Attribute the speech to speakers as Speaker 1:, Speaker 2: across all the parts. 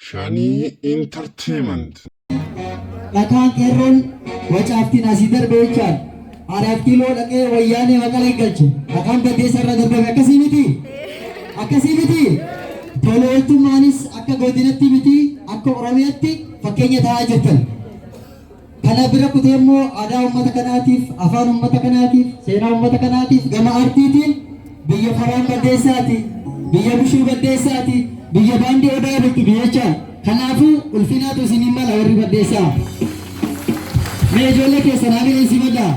Speaker 1: Shanii Entertainment.
Speaker 2: Dhakaan qeerroon wacaaftiin asii darbe jechaan 4 kiiloo dhaqee wayyaanee maqalee galche. Dhakaan baddeessa irra darbame akkasii miti. Akkasii miti. Tolootummaanis akka godinatti miti akka Oromiyaatti fakkeenya ta'aa jirtan. Kana bira kutee immoo aadaa uummata kanaatiif, afaan uummata kanaatiif, seenaa uummata kanaatiif gama aartiitiin biyya Faraan Baddeessaati, biyya Bushuu Baddeessaati, biyya Baandii Odaa bultu jecha. Kanaafuu ulfinaatu isinii mala warri Baddeessaa. Mee ijoollee keessan haamilee isin madaa?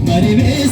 Speaker 3: Maribe